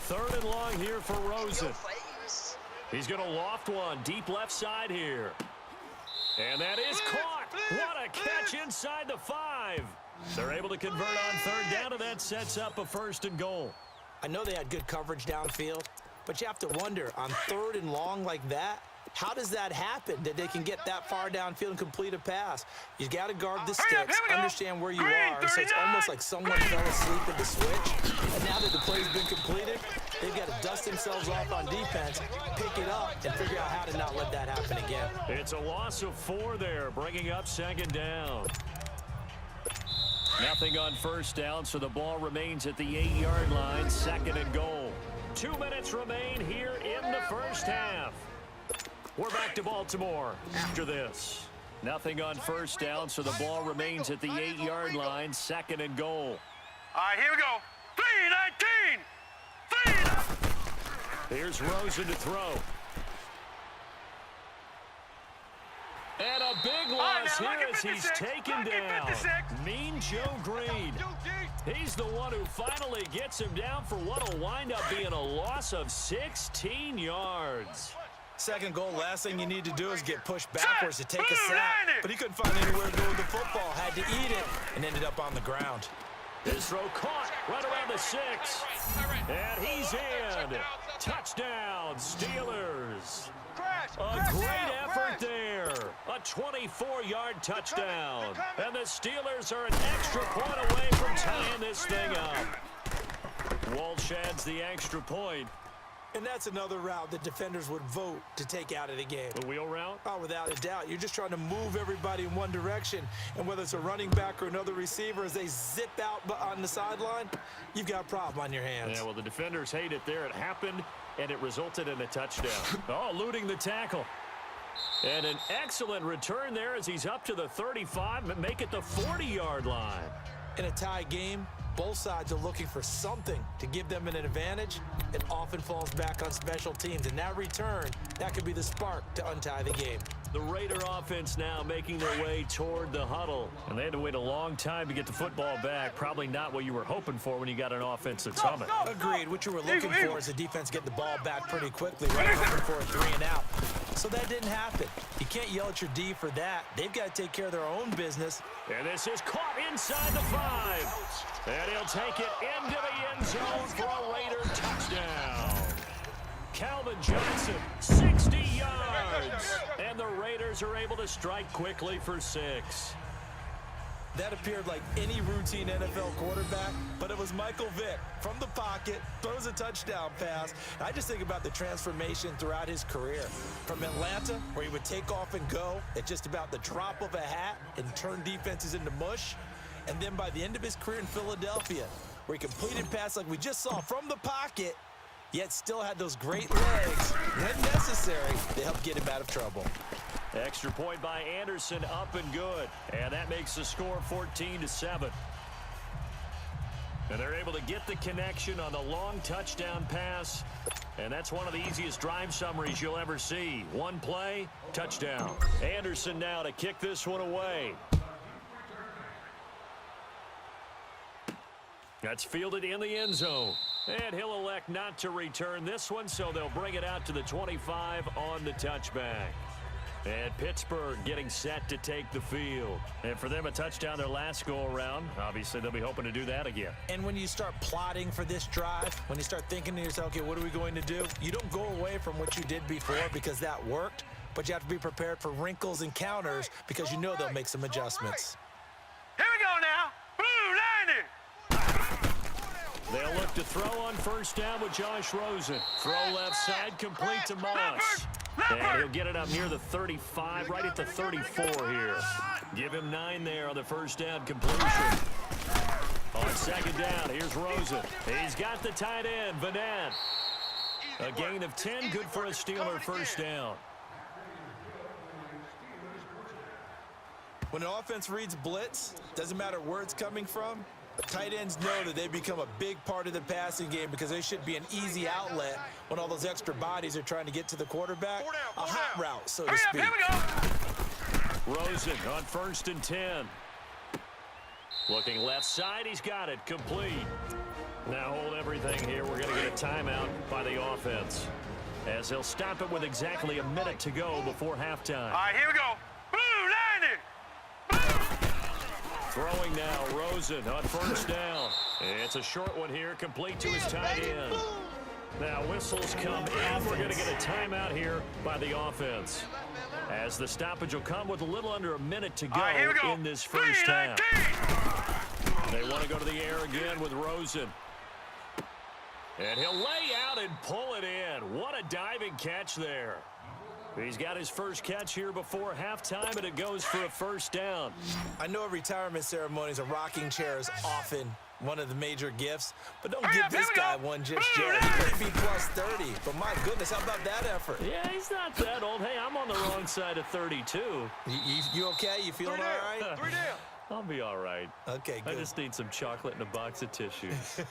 Third and long here for Rosen. He's going to loft one deep left side here. And that is caught. What a catch inside the 5. They're able to convert on third down, and that sets up a first and goal. I know they had good coverage downfield, but you have to wonder, on third and long like that, how does that happen that they can get that far downfield and complete a pass? You got to guard the sticks, understand where you are, so it's almost like someone fell asleep at the switch. And now that the play's been completed, they've got to dust themselves off on defense, pick it up, and figure out how to not let that happen again. It's a loss of 4 there, bringing up second down. Nothing on first down, so the ball remains at the 8-yard line, second and goal. 2 minutes remain here in the first half. We're back to Baltimore after this. Nothing on first down, so the ball remains at the 8-yard line, second and goal. All right, here we go. 3-19. Here's Rosen to throw. And a big loss here as he's taken down. Mean Joe Green. He's the one who finally gets him down for what will wind up being a loss of 16 yards. Second goal, last thing you need to do is get pushed backwards to take a sack. But he couldn't find anywhere to go with the football, had to eat it, and ended up on the ground. His throw caught right around the 6. And he's in. Touchdown, Steelers. A great effort there. A 24-yard touchdown. And the Steelers are an extra point away from tying this thing up. Walsh adds the extra point. And that's another route that defenders would vote to take out of the game. The wheel route? Oh, without a doubt. You're just trying to move everybody in one direction. And whether it's a running back or another receiver, as they zip out on the sideline, you've got a problem on your hands. Yeah, well, the defenders hate it there. It happened, and it resulted in a touchdown. Oh, eluding the tackle. And an excellent return there as he's up to the 35 and make it the 40-yard line. In a tie game, both sides are looking for something to give them an advantage. It often falls back on special teams. And that return, that could be the spark to untie the game. The Raider offense now making their way toward the huddle. And they had to wait a long time to get the football back. Probably not what you were hoping for when you got an offensive summit. Agreed. What you were looking for is the defense get the ball back pretty quickly. Right, looking for a 3 and out. So that didn't happen. You can't yell at your D for that. They've got to take care of their own business. And this is caught inside the 5. And he'll take it into the end zone for a Raider touchdown. Calvin Johnson, 60 yards. And the Raiders are able to strike quickly for 6. That appeared like any routine NFL quarterback, but it was Michael Vick from the pocket, throws a touchdown pass. I just think about the transformation throughout his career. From Atlanta, where he would take off and go at just about the drop of a hat and turn defenses into mush. And then by the end of his career in Philadelphia, where he completed passes like we just saw from the pocket, yet still had those great legs, when necessary, to help get him out of trouble. Extra point by Anderson, up and good. And that makes the score 14-7. And they're able to get the connection on the long touchdown pass. And that's one of the easiest drive summaries you'll ever see. One play, touchdown. Anderson now to kick this one away. That's fielded in the end zone. And he'll elect not to return this one, so they'll bring it out to the 25 on the touchback. And Pittsburgh getting set to take the field. And for them, a touchdown their last go-around. Obviously, they'll be hoping to do that again. And when you start plotting for this drive, when you start thinking to yourself, okay, what are we going to do? You don't go away from what you did before because that worked, but you have to be prepared for wrinkles and counters because you know they'll make some adjustments. Here we go now. Blue 90. They'll look to throw on first down with Josh Rosen. Throw left side, complete to Moss. And he'll get it up near the 35, right at the 34 here. Give him 9 there on the first down completion. On second down, here's Rosen. He's got the tight end, Vanette. A gain of 10, good for a Steeler first down. When an offense reads blitz, doesn't matter where it's coming from, tight ends know that they become a big part of the passing game because they should be an easy outlet when all those extra bodies are trying to get to the quarterback. A hot route, so to speak. Here we go. Rosen on first and 10. Looking left side, he's got it, complete. Now hold every everything here, we're going to get a timeout by the offense, as they'll stop it with exactly a minute to go before halftime. All right, here we go. Blue, 90. Throwing now, Rosen on first down. It's a short one here, complete to his tight end. Now whistles come in. We're going to get a timeout here by the offense, as the stoppage will come with a little under a minute to go, in this first half. They want to go to the air again with Rosen. And he'll lay out and pull it in. What a diving catch there. He's got his first catch here before halftime, and it goes for a first down. I know retirement ceremonies, a rocking chair is often one of the major gifts, but don't give this guy one just yet. He may be plus 30, but my goodness, how about that effort? Yeah, he's not that old. Hey, I'm on the wrong side of 32. You okay? You feeling all right? 3 down. I'll be all right. Okay, good. I just need some chocolate and a box of tissues.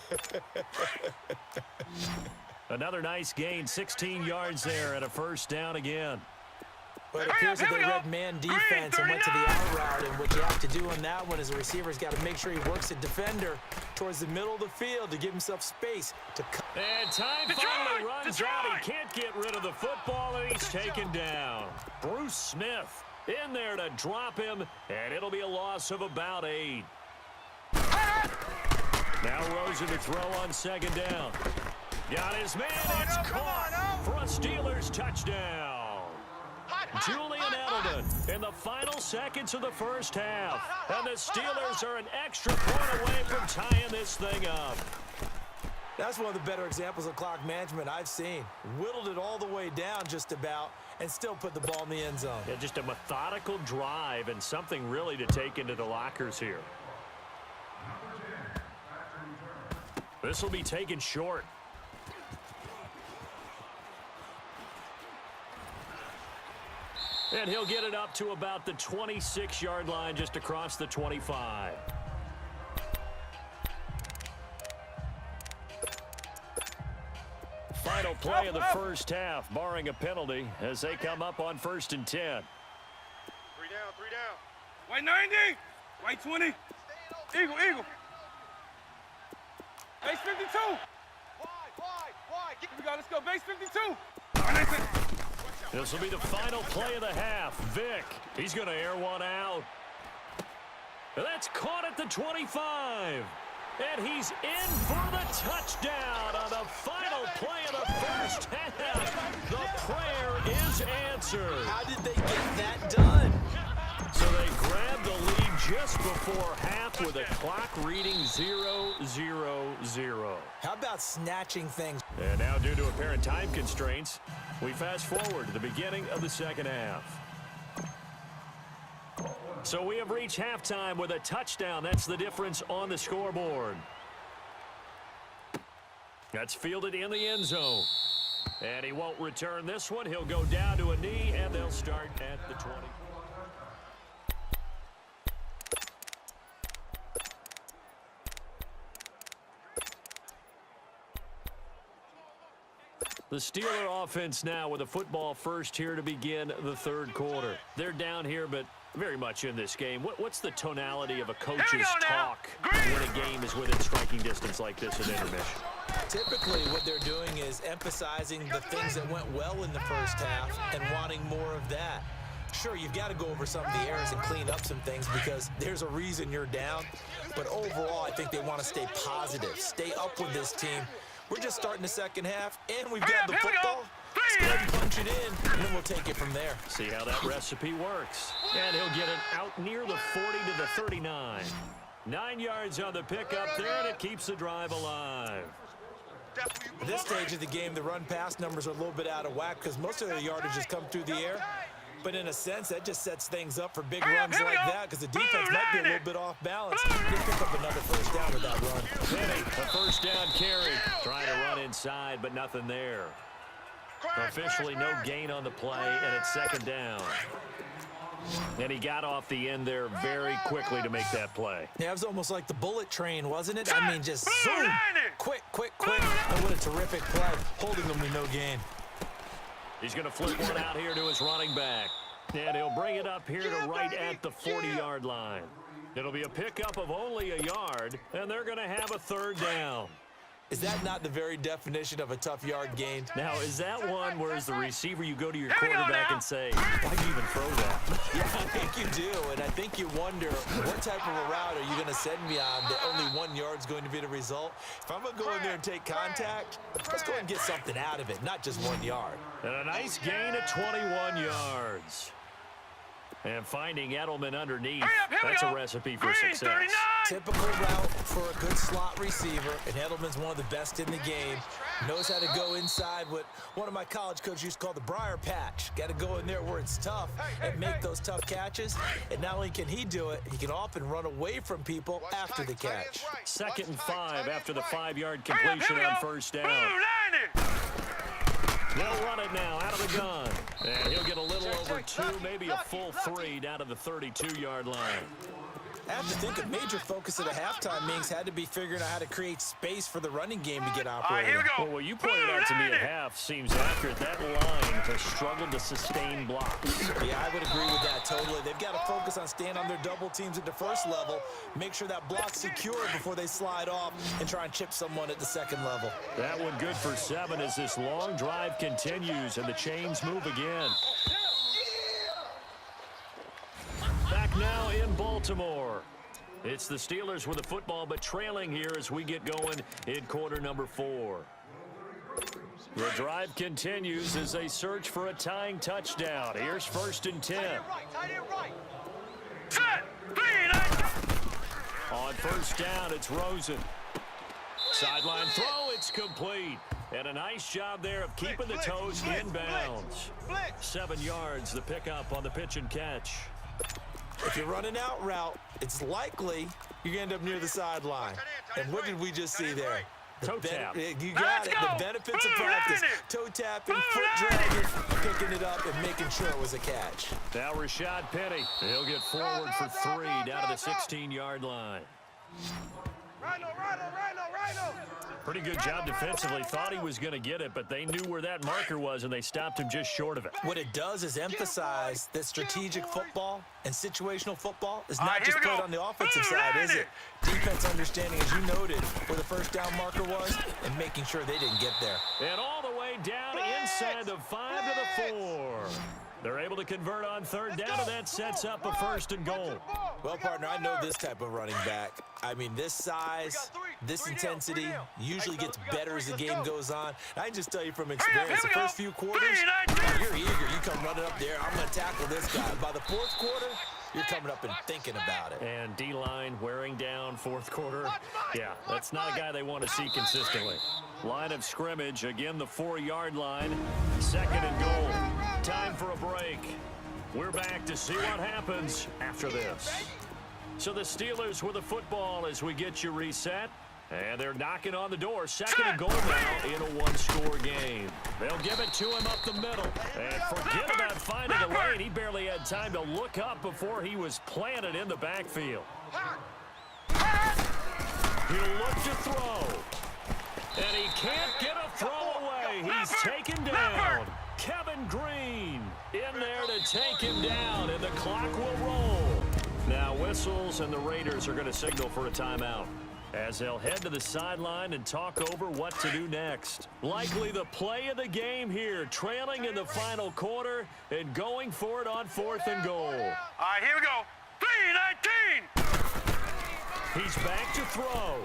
Another nice gain, 16 yards there, and a first down again. Well, it appears that they read man defense and went to the out route, and what you have to do on that one is the receiver's got to make sure he works the defender towards the middle of the field to give himself space to cut. And time finally runs out. He can't get rid of the football, and he's taken down. Bruce Smith in there to drop him, and it'll be a loss of about 8. Now Rosen to throw on second down. Got his man. It's caught for a Steelers touchdown. Julian Edelman in the final seconds of the first half. And the Steelers are an extra point away from tying this thing up. That's one of the better examples of clock management I've seen. Whittled it all the way down just about and still put the ball in the end zone. Yeah, just a methodical drive and something really to take into the lockers here. This will be taken short. And he'll get it up to about the 26-yard line, just across the 25. Final play of the first half, barring a penalty, as they come up on 1st and 10. 3 down, 3 down. White 90. White 20. Eagle, eagle. Base 52. Wide. Here we go, let's go. Base 52. This will be the final play of the half. Vick, he's going to air one out. And that's caught at the 25. And he's in for the touchdown on the final play of the first half. The prayer is answered. How did they get that done? So they grabbed the lead just before half with a clock reading 0-0-0. How about snatching things? And now, due to apparent time constraints, we fast forward to the beginning of the second half. So we have reached halftime with a touchdown. That's the difference on the scoreboard. That's fielded in the end zone. And he won't return this one. He'll go down to a knee, and they'll start at the 20. The Steeler offense now with a football first here to begin the third quarter. They're down here, but very much in this game. What's the tonality of a coach's talk when a game is within striking distance like this at intermission? Typically, what they're doing is emphasizing the things that went well in the first half and wanting more of that. Sure, you've got to go over some of the errors and clean up some things because there's a reason you're down. But overall, I think they want to stay positive, stay up with this team. We're just starting the second half, and we've got the football. Let's go ahead and punch it in, and then we'll take it from there. See how that recipe works. And he'll get it out near the 40 to the 39. 9 yards on the pickup there, and it keeps the drive alive. At this stage of the game, the run-pass numbers are a little bit out of whack because most of their yardage has come through the air. But in a sense, that just sets things up for big runs like that because the defense might be a little bit off balance. They pick up another first down with that run. Penny, a first down carry. Trying to run inside, but nothing there. Officially no gain on the play, and it's second down. And he got off the end there very quickly to make that play. Yeah, it was almost like the bullet train, wasn't it? I mean, just zoom. Quick. And what a terrific play. Holding them to no gain. He's going to flip one out here to his running back. And he'll bring it up here to right at the 40-yard line. It'll be a pickup of only a yard, and they're going to have a third down. Is that not the very definition of a tough yard gain? Now, is that one where as the receiver you go to your quarterback and say, why'd you even throw that? Yeah, I think you do, and I think you wonder, what type of a route are you going to send me on that only 1 yard's going to be the result? If I'm going to go in there and take contact, let's go and get something out of it, not just 1 yard. And a nice gain of 21 yards. And finding Edelman underneath, that's a recipe for success. Typical route for a good slot receiver, and Edelman's one of the best in the game. Knows how to go inside what one of my college coaches used to call the briar patch. Got to go in there where it's tough and make those tough catches. And not only can he do it, he can often run away from people after the catch. 2nd and 5 after the 5-yard completion on first down. They'll run it now out of the gun. And he'll get a little over 2, maybe a full 3 down to the 32-yard line. I have to think a major focus of the halftime meetings had to be figuring out how to create space for the running game to get operating. Well, what you pointed out to me at half seems accurate. That line has struggled to sustain blocks. Yeah, I would agree with that totally. They've got to focus on staying on their double teams at the first level, make sure that block's secure before they slide off and try and chip someone at the second level. That one good for 7 as this long drive continues and the chains move again. Back now in Baltimore. It's the Steelers with the football, but trailing here as we get going in quarter number 4. The drive continues as they search for a tying touchdown. Here's 1st and 10. On first down, it's Rosen. Sideline throw, it's complete. And a nice job there of keeping the toes inbounds. 7 yards, the pickup on the pitch and catch. If you're running out route, it's likely you're going to end up near the sideline. And what did we just see there? Toe tap. You got it. The benefits of practice. Toe tapping, foot dragging, picking it up, and making sure it was a catch. Now Rashad Penny. He'll get forward for 3 down to the 16-yard line. Pretty good job defensively. Thought he was going to get it, but they knew where that marker was, and they stopped him just short of it. What it does is emphasize that strategic football and situational football is not just played on the offensive side, is it? Defense understanding, as you noted, where the first down marker was and making sure they didn't get there. And all the way down inside the 5 to the 4. They're able to convert on 3rd down, and that sets up a 1st and goal. Well, partner, I know this type of running back. I mean, this size, this intensity usually gets better as the game goes on. I can just tell you from experience, the first few quarters, you're eager. You come running up there, I'm going to tackle this guy. By the 4th quarter, you're coming up and thinking about it. And D-line wearing down 4th quarter. Yeah, that's not a guy they want to see consistently. Line of scrimmage, again the 4-yard line. 2nd and goal. Time for a break. We're back to see what happens after this. So the Steelers with the football as we get you reset. And they're knocking on the door. 2nd and goal now in a 1-score game. They'll give it to him up the middle. And forget about finding a lane. He barely had time to look up before he was planted in the backfield. He'll look to throw. And he can't get a throw away. He's taken down. Kevin Green in there to take him down, and the clock will roll. Now whistles, and the Raiders are going to signal for a timeout as they'll head to the sideline and talk over what to do next. Likely the play of the game here, trailing in the final quarter and going for it on 4th and goal. All right, here we go. 3-19. He's back to throw.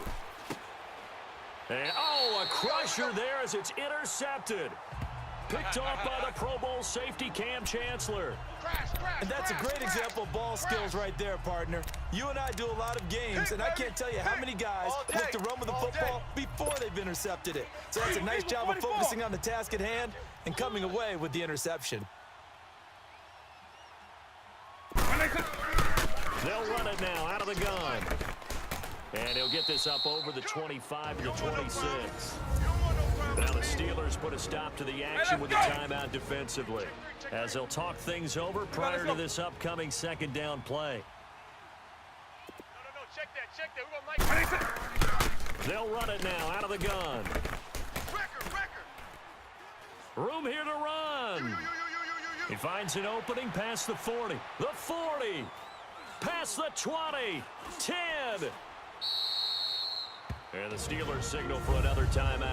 And, oh, a crusher there as it's intercepted. Picked off by the Pro Bowl safety Cam Chancellor. And that's a great example of ball skills right there, partner. You and I do a lot of games, and I can't tell you how many guys look to run with the football before they've intercepted it. So that's a nice job of focusing on the task at hand and coming away with the interception. They'll run it now out of the gun. And he'll get this up over the 25 to the 26. Now the Steelers put a stop to the action with the timeout defensively as they'll talk things over prior to this upcoming 2nd down play. Check that. They'll run it now out of the gun. Room here to run. He finds an opening past the 40. The 40. Past the 20. 10. And the Steelers signal for another timeout.